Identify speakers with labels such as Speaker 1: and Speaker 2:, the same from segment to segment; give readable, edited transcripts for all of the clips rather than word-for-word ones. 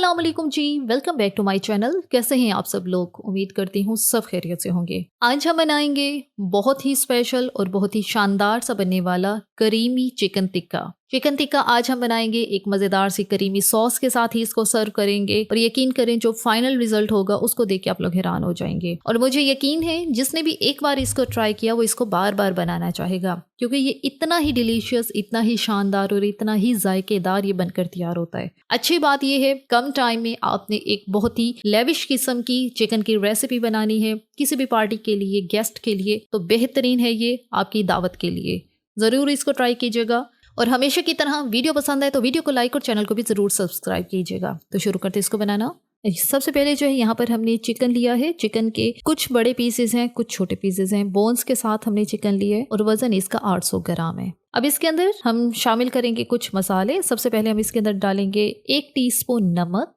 Speaker 1: अस्सलाम वालेकुम जी, welcome back to my channel. कैसे हैं आप सब लोग? उम्मीद करती हूँ सब खैरियत से होंगे। आज हम बनाएंगे बहुत ही स्पेशल और बहुत ही शानदार सा बनने वाला creamy chicken tikka. Chicken tikka आज हम बनाएंगे एक मज़ेदार सी करीमी सॉस के साथ ही इसको सर्व करेंगे और यकीन करें जो फाइनल रिजल्ट होगा उसको देख के आप लोग हैरान हो जाएंगे। और मुझे यकीन है जिसने भी एक बार इसको ट्राई किया वो इसको बार बार बनाना चाहेगा, क्योंकि ये इतना ही डिलीशियस, इतना ही शानदार और इतना ही जायकेदार ये बनकर तैयार होता है। अच्छी बात ये है कम टाइम में आपने एक बहुत ही लेविश किस्म की चिकन की रेसिपी बनानी है किसी भी पार्टी के लिए, गेस्ट के लिए, तो बेहतरीन है ये आपकी दावत के लिए। ज़रूर इसको ट्राई कीजिएगा और हमेशा की तरह वीडियो पसंद आए तो वीडियो को लाइक और चैनल को भी ज़रूर सब्सक्राइब कीजिएगा। तो शुरू करते हैं इसको बनाना। सबसे पहले जो है यहाँ पर हमने चिकन लिया है। चिकन के कुछ बड़े पीसेस हैं, कुछ छोटे पीसेस हैं। बोन्स के साथ हमने चिकन लिया है और वजन इसका 800 ग्राम है। अब इसके अंदर हम शामिल करेंगे कुछ मसाले। सबसे पहले हम इसके अंदर डालेंगे 1 टीस्पून नमक,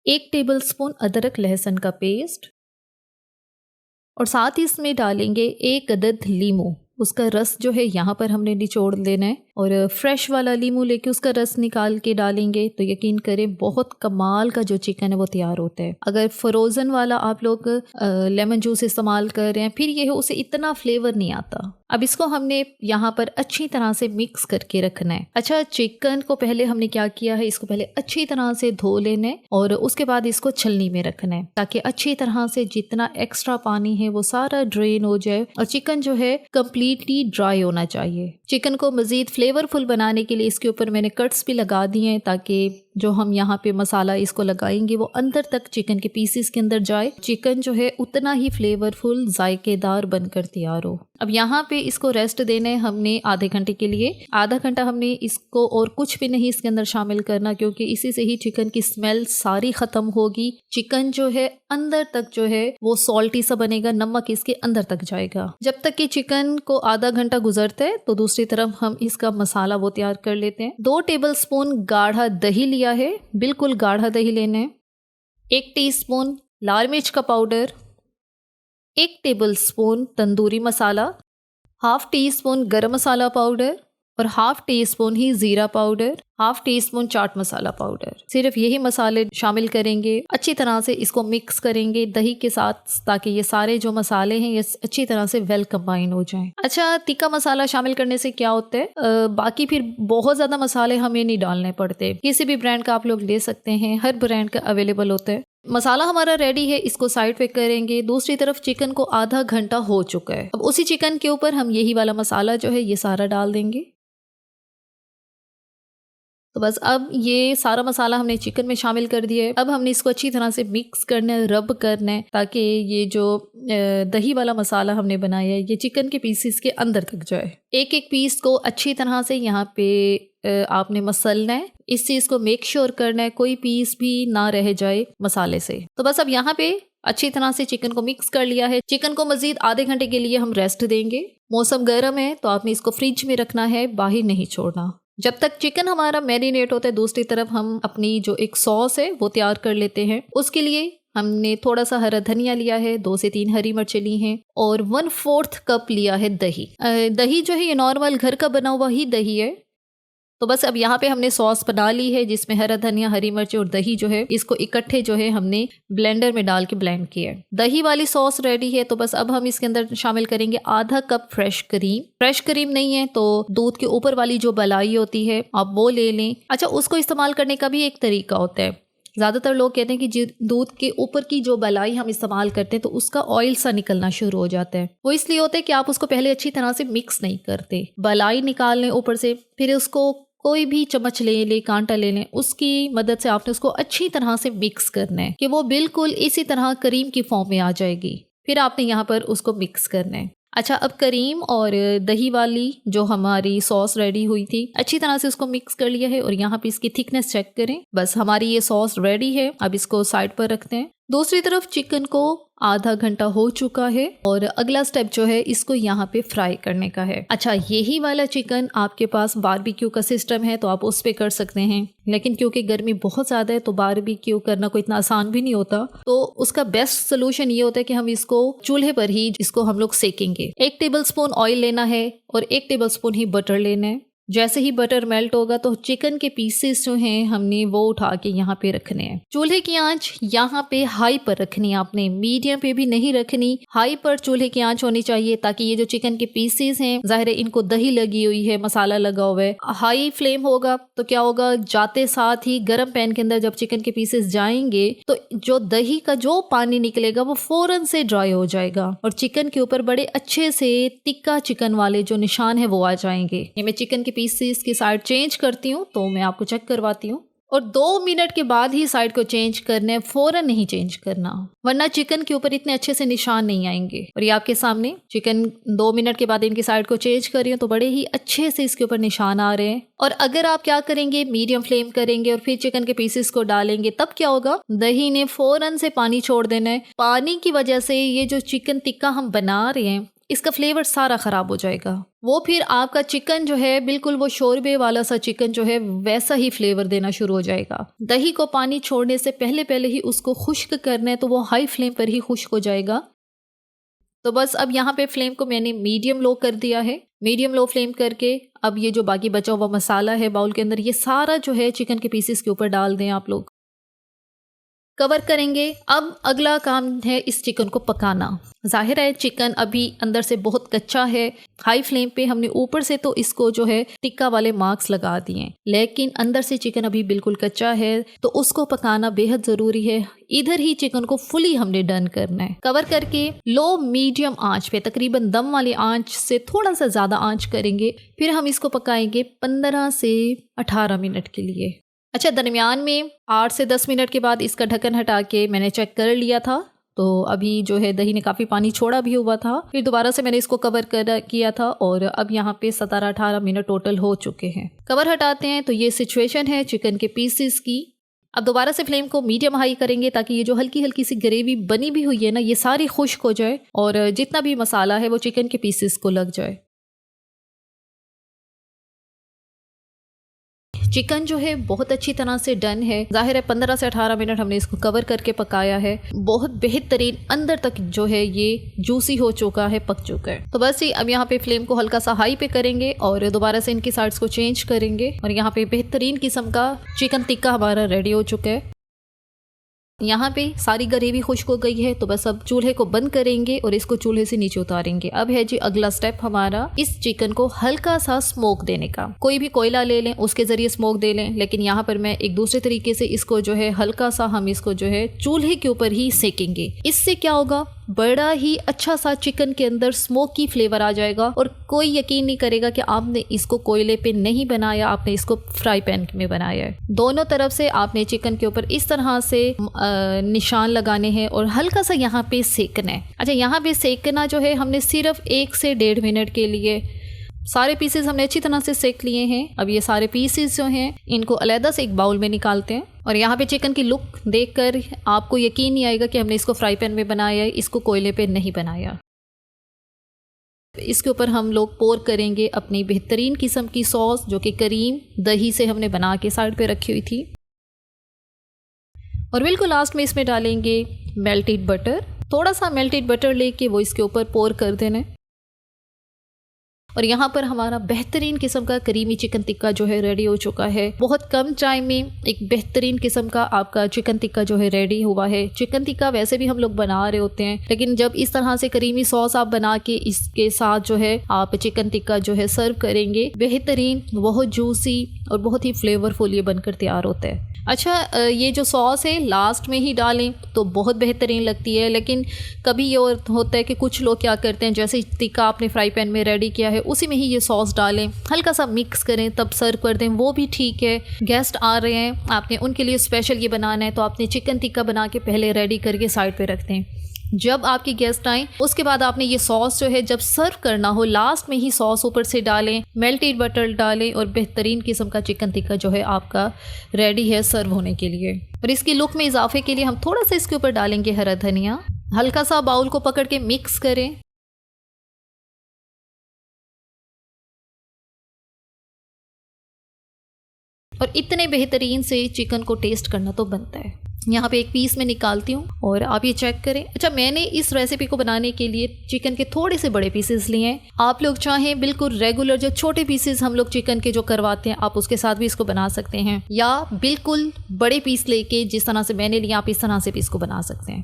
Speaker 1: 1 टेबलस्पून अदरक लहसुन का पेस्ट और साथ ही इसमें डालेंगे 1 अदद लीमू। उसका रस जो है यहाँ पर हमने निचोड़ लेना है और फ्रेश वाला लीमू लेके उसका रस निकाल के डालेंगे तो यकीन करें बहुत कमाल का जो चिकन है वो तैयार होता है। अगर फ्रोज़न वाला आप लोग लेमन जूस इस्तेमाल कर रहे हैं फिर ये है उसे इतना फ्लेवर नहीं आता। अब इसको हमने यहाँ पर अच्छी तरह से मिक्स करके रखना है। अच्छा, चिकन को पहले हमने क्या किया है, इसको पहले अच्छी तरह से धो लेना है और उसके बाद इसको छलनी में रखना है ताकि अच्छी तरह से जितना एक्स्ट्रा पानी है वो सारा ड्रेन हो जाए और चिकन जो है कंप्लीटली ड्राई होना चाहिए। चिकन को मज़ीद फ्लेवरफुल बनाने के लिए इसके ऊपर मैंने कट्स भी लगा दिए हैं ताकि जो हम यहाँ पे मसाला इसको लगाएंगे वो अंदर तक चिकन के पीसेस के अंदर जाए, चिकन जो है उतना ही फ्लेवरफुल जायकेदार बनकर तैयार हो। अब यहाँ पे इसको रेस्ट देना है हमने आधे घंटे के लिए। आधा घंटा हमने इसको और कुछ भी नहीं इसके अंदर शामिल करना, क्योंकि इसी से ही चिकन की स्मेल सारी ख़त्म होगी। चिकन जो है अंदर तक जो है वो सॉल्टी सा बनेगा, नमक इसके अंदर तक जाएगा। जब तक कि चिकन को आधा घंटा गुजरता है तो दूसरी तरफ हम इसका मसाला वो तैयार कर लेते हैं। 2 टेबलस्पून गाढ़ा दही लिया है, बिल्कुल गाढ़ा दही लेना है। 1 टीस्पून लाल मिर्च का powder, 1 tablespoon tandoori masala, half tea spoon गरम मसाला पाउडर और हाफ टी स्पून ही ज़ीरा powder, half tea spoon chaat masala powder. सिर्फ यही मसाले शामिल करेंगे। अच्छी तरह से इसको मिक्स करेंगे दही के साथ ताकि ये सारे जो मसाले हैं ये अच्छी तरह से वेल कंबाइन हो जाएं। अच्छा, तीखा मसाला शामिल करने से क्या होता है, बाकी फिर बहुत ज़्यादा मसाले हमें नहीं डालने पड़ते। किसी भी ब्रांड का आप लोग ले सकते हैं, हर ब्रांड का अवेलेबल होता है। मसाला हमारा रेडी है, इसको साइड पे करेंगे। दूसरी तरफ चिकन को आधा घंटा हो चुका है। अब उसी चिकन के ऊपर हम यही वाला मसाला जो है ये सारा डाल देंगे। तो बस अब ये सारा मसाला हमने चिकन में शामिल कर दिया है। अब हमने इसको अच्छी तरह से मिक्स करना है, रब करना है ताकि ये जो दही वाला मसाला हमने बनाया है ये चिकन के पीसेस के अंदर तक जाए। एक एक पीस को अच्छी तरह से यहाँ पे आपने मसलना है। इस चीज़ को मेक श्योर करना है कोई पीस भी ना रह जाए मसाले से। तो बस अब यहाँ पे अच्छी तरह से चिकन को मिक्स कर लिया है। चिकन को मजीद आधे घंटे के लिए हम रेस्ट देंगे। मौसम गर्म है तो आपने इसको फ्रिज में रखना है, बाहर नहीं छोड़ना। जब तक चिकन हमारा मैरिनेट होता है दूसरी तरफ हम अपनी जो एक सॉस है वो तैयार कर लेते हैं। उसके लिए हमने थोड़ा सा हरा धनिया लिया है, 2 से 3 हरी मिर्चें ली हैं और 1/4 कप लिया है दही। दही जो है ये नॉर्मल घर का बना हुआ ही दही है। तो बस अब यहाँ पे हमने सॉस बना ली है जिसमें हरा धनिया, हरी मिर्च और दही जो है इसको इकट्ठे जो है हमने ब्लेंडर में डाल के ब्लेंड किया है। दही वाली सॉस रेडी है। तो बस अब हम इसके अंदर शामिल करेंगे आधा cup fresh cream. Fresh cream नहीं है तो दूध के ऊपर वाली जो बलाई होती है आप वो ले लें। अच्छा, उसको इस्तेमाल करने का भी एक तरीका होता है। ज़्यादातर लोग कहते हैं कि दूध के ऊपर की जो बलाई हम इस्तेमाल करते हैं तो उसका ऑयल सा निकलना शुरू हो जाता है। वो इसलिए होता है कि आप उसको पहले अच्छी तरह से मिक्स नहीं करते। बलाई निकाल लें ऊपर से, फिर उसको कोई भी चम्मच ले लें, कांटा ले लें, उसकी मदद से आपने उसको अच्छी तरह से मिक्स करना है कि वो बिल्कुल इसी तरह क्रीम की फॉर्म में आ जाएगी। फिर आपने यहाँ पर उसको मिक्स करना है। अच्छा, अब करीम और दही वाली जो हमारी सॉस रेडी हुई थी अच्छी तरह से उसको मिक्स कर लिया है और यहाँ पे इसकी थिकनेस चेक करें। बस हमारी ये सॉस रेडी है। अब इसको साइड पर रखते हैं। दूसरी तरफ चिकन को आधा घंटा हो चुका है और अगला स्टेप जो है इसको यहाँ पे फ्राई करने का है। अच्छा, यही वाला चिकन आपके पास बारबेक्यू का सिस्टम है तो आप उस पे कर सकते हैं, लेकिन क्योंकि गर्मी बहुत ज़्यादा है तो बारबेक्यू करना कोई इतना आसान भी नहीं होता। तो उसका बेस्ट सोल्यूशन ये होता है कि हम इसको चूल्हे पर ही इसको हम लोग सेकेंगे। 1 टेबल स्पून ऑयल लेना है और 1 टेबल स्पून ही बटर लेना है। जैसे ही बटर मेल्ट होगा तो चिकन के पीसेस जो हैं हमने वो उठा के यहाँ पे रखने हैं। चूल्हे की आंच यहाँ पे हाई पर रखनी है, आपने मीडियम पे भी नहीं रखनी, हाई पर चूल्हे की आंच होनी चाहिए, ताकि ये जो चिकन के पीसेस हैं, जाहिर है इनको दही लगी हुई है, मसाला लगा हुआ है। हाई फ्लेम होगा तो क्या होगा, जाते साथ ही गर्म पैन के अंदर जब चिकन के पीसेस जाएंगे तो जो दही का जो पानी निकलेगा वो फौरन से ड्राई हो जाएगा और चिकन के ऊपर बड़े अच्छे से टिक्का चिकन वाले जो निशान है वो आ जाएंगे। ये मैं चिकन के पीसेस की साइड चेंज करती हूँ तो मैं आपको चेक करवाती हूँ। और 2 मिनट के बाद ही साइड को चेंज करना है, फौरन नहीं चेंज करना, वरना चिकन के ऊपर इतने अच्छे से निशान नहीं आएंगे। और ये आपके सामने चिकन 2 मिनट के बाद इनकी साइड को चेंज कर रही हूँ तो बड़े ही अच्छे से इसके ऊपर निशान आ रहे हैं। और अगर आप क्या करेंगे, मीडियम फ्लेम करेंगे और फिर चिकन के पीसेस को डालेंगे, तब क्या होगा, दही ने फौरन से पानी छोड़ देना है। पानी की वजह से ये जो चिकन टिक्का हम बना रहे हैं इसका फ्लेवर सारा खराब हो जाएगा। वो फिर आपका चिकन जो है बिल्कुल वो शोरबे वाला सा चिकन जो है वैसा ही फ्लेवर देना शुरू हो जाएगा। दही को पानी छोड़ने से पहले पहले ही उसको खुश्क करना है तो वो हाई फ्लेम पर ही खुश्क हो जाएगा। तो बस अब यहाँ पे फ्लेम को मैंने मीडियम लो कर दिया है। मीडियम लो फ्लेम करके अब ये जो बाकी बचा हुआ मसाला है बाउल के अंदर, ये सारा जो है चिकन के पीसेस के ऊपर डाल दें आप लोग। कवर करेंगे। अब अगला काम है इस चिकन को पकाना। जाहिर है चिकन अभी अंदर से बहुत कच्चा है। हाई फ्लेम पे हमने ऊपर से तो इसको जो है टिक्का वाले मार्क्स लगा दिए, लेकिन अंदर से चिकन अभी बिल्कुल कच्चा है तो उसको पकाना बेहद ज़रूरी है। इधर ही चिकन को फुली हमने डन करना है। कवर करके लो मीडियम आंच पे, तकरीबन दम वाली आंच से थोड़ा सा ज़्यादा आंच करेंगे। फिर हम इसको पकाएंगे 15 से 18 मिनट के लिए। अच्छा, दरमियान में 8 से 10 मिनट के बाद इसका ढक्कन हटा के मैंने चेक कर लिया था तो अभी जो है दही ने काफ़ी पानी छोड़ा भी हुआ था। फिर दोबारा से मैंने इसको कवर किया था और अब यहाँ पे 17-18 मिनट टोटल हो चुके हैं। कवर हटाते हैं तो ये सिचुएशन है चिकन के पीसेस की। अब दोबारा से फ्लेम को मीडियम हाई करेंगे ताकि ये जो हल्की हल्की सी ग्रेवी बनी भी हुई है ना, ये सारी खुश्क हो जाए और जितना भी मसाला है वो चिकन के पीसेस को लग जाए। चिकन जो है बहुत अच्छी तरह से डन है। जाहिर है 15 से 18 मिनट हमने इसको कवर करके पकाया है। बहुत बेहतरीन अंदर तक जो है ये जूसी हो चुका है, पक चुका है। तो बस ही अब यहाँ पे फ्लेम को हल्का सा हाई पे करेंगे और दोबारा से इनकी साइड्स को चेंज करेंगे और यहाँ पे बेहतरीन किस्म का चिकन टिक्का हमारा रेडी हो चुका है। यहाँ पे सारी ग्रेवी खुश्क हो गई है तो बस अब चूल्हे को बंद करेंगे और इसको चूल्हे से नीचे उतारेंगे। अब है जी अगला स्टेप हमारा इस चिकन को हल्का सा स्मोक देने का। कोई भी कोयला ले लें, उसके जरिए स्मोक दे लें, लेकिन यहाँ पर मैं एक दूसरे तरीके से इसको जो है हल्का सा हम इसको जो है चूल्हे के ऊपर ही सेकेंगे। इससे क्या होगा, बड़ा ही अच्छा सा चिकन के अंदर स्मोकी फ्लेवर आ जाएगा और कोई यकीन नहीं करेगा कि आपने इसको कोयले पे नहीं बनाया, आपने इसको फ्राई पैन में बनाया है। दोनों तरफ से आपने चिकन के ऊपर इस तरह से निशान लगाने हैं और हल्का सा यहाँ पे सेकना है। अच्छा, यहाँ पे सेकना जो है हमने सिर्फ 1 से 1.5 मिनट के लिए, सारे पीसेस हमने अच्छी तरह से सेक लिए हैं। अब ये सारे पीसेस जो हैं इनको अलहदा से एक बाउल में निकालते हैं और यहाँ पे चिकन की लुक देखकर आपको यकीन नहीं आएगा कि हमने इसको फ्राई पैन में बनाया है, इसको कोयले पे नहीं बनाया। इसके ऊपर हम लोग पोर करेंगे अपनी बेहतरीन किस्म की सॉस जो कि करीम दही से हमने बना के साइड पे रखी हुई थी और बिल्कुल लास्ट में इसमें डालेंगे मेल्टेड बटर। थोड़ा सा मेल्टेड बटर लेके वो इसके ऊपर पोर कर देना है और यहाँ पर हमारा बेहतरीन किस्म का करीमी चिकन टिक्का जो है रेडी हो चुका है। बहुत कम टाइम में एक बेहतरीन किस्म का आपका चिकन टिक्का जो है रेडी हुआ है। चिकन टिक्का वैसे भी हम लोग बना रहे होते हैं, लेकिन जब इस तरह से करीमी सॉस आप बना के इसके साथ जो है आप चिकन टिक्का जो है सर्व करेंगे, बेहतरीन, बहुत जूसी और बहुत ही फ्लेवरफुल ये बनकर तैयार होता है। अच्छा, ये जो सॉस है लास्ट में ही डालें तो बहुत बेहतरीन लगती है, लेकिन कभी ये होता है कि कुछ लोग क्या करते हैं, जैसे टिक्का आपने फ्राई पैन में रेडी किया है उसी में ही ये सॉस डालें, हल्का सा मिक्स करें तब सर्व कर दें, वो भी ठीक है। गेस्ट आ रहे हैं, आपने उनके लिए स्पेशल ये बनाना है तो आपने चिकन टिक्का बना के पहले रेडी करके साइड पे रखते हैं। जब आपके गेस्ट आए उसके बाद आपने ये सॉस जो है जब सर्व करना हो लास्ट में ही सॉस ऊपर से डालें, मेल्टेड बटर डालें और बेहतरीन किस्म का चिकन टिक्का जो है आपका रेडी है सर्व होने के लिए। और इसकी लुक में इजाफे के लिए हम थोड़ा सा इसके ऊपर डालेंगे हरा धनिया। हल्का सा बाउल को पकड़ के मिक्स करें और इतने बेहतरीन से चिकन को टेस्ट करना तो बनता है। यहाँ पे एक पीस मैं निकालती हूँ और आप ये चेक करें। अच्छा, मैंने इस रेसिपी को बनाने के लिए चिकन के थोड़े से बड़े पीसेस लिए हैं। आप लोग चाहें बिल्कुल रेगुलर जो छोटे पीसेस हम लोग चिकन के जो करवाते हैं, आप उसके साथ भी इसको बना सकते हैं, या बिल्कुल बड़े पीस लेके जिस तरह से मैंने लिया आप इस तरह से भी इसको बना सकते हैं।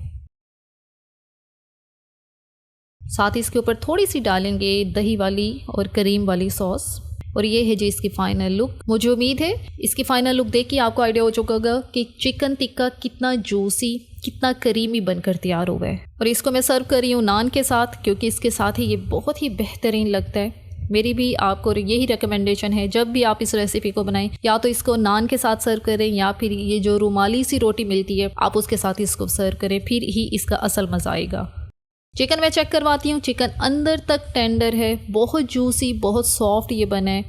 Speaker 1: साथ ही इसके ऊपर थोड़ी सी डालेंगे दही वाली और करीम वाली सॉस। और ये है जी इसकी फाइनल लुक। मुझे उम्मीद है इसकी फाइनल लुक देख के आपको आइडिया हो चुका होगा कि चिकन टिक्का कितना जूसी, कितना करीमी बनकर तैयार हुआ है। और इसको मैं सर्व कर रही हूँ नान के साथ, क्योंकि इसके साथ ही ये बहुत ही बेहतरीन लगता है। मेरी भी आपको यही रिकमेंडेशन है, जब भी आप इस रेसिपी को बनाएं या तो इसको नान के साथ सर्व करें, या फिर ये जो रुमाली सी रोटी मिलती है आप उसके साथ इसको सर्व करें, फिर ही इसका असल मज़ा आएगा। चिकन मैं चेक करवाती हूँ। चिकन अंदर तक टेंडर है, बहुत जूसी, बहुत सॉफ्ट ये बना है।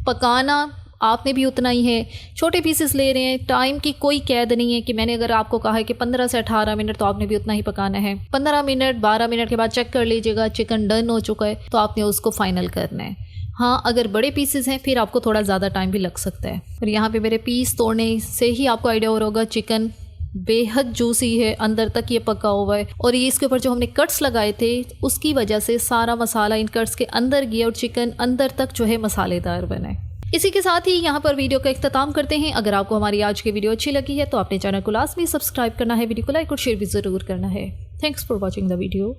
Speaker 1: पकाना आपने भी उतना ही है, छोटे पीसेस ले रहे हैं, टाइम की कोई कैद नहीं है कि मैंने अगर आपको कहा है कि 15 से 18 मिनट तो आपने भी उतना ही पकाना है। 15 मिनट 12 मिनट के बाद चेक कर लीजिएगा चिकन डन हो चुका है तो आपने उसको फाइनल करना है। हाँ, अगर बड़े पीसेस हैं फिर आपको थोड़ा ज़्यादा टाइम भी लग सकता है। और यहाँ पे मेरे पीस तोड़ने से ही आपको आइडिया हो रहा होगा चिकन बेहद जूसी है, अंदर तक ये पका हुआ है। और ये इसके ऊपर जो हमने कट्स लगाए थे उसकी वजह से सारा मसाला इन कट्स के अंदर गया और चिकन अंदर तक जो है मसालेदार बना है। इसी के साथ ही यहाँ पर वीडियो का इख्तिताम करते हैं। अगर आपको हमारी आज की वीडियो अच्छी लगी है तो अपने चैनल को लाजमी सब्सक्राइब करना है, वीडियो को लाइक और शेयर भी ज़रूर करना है। Thanks for watching the video.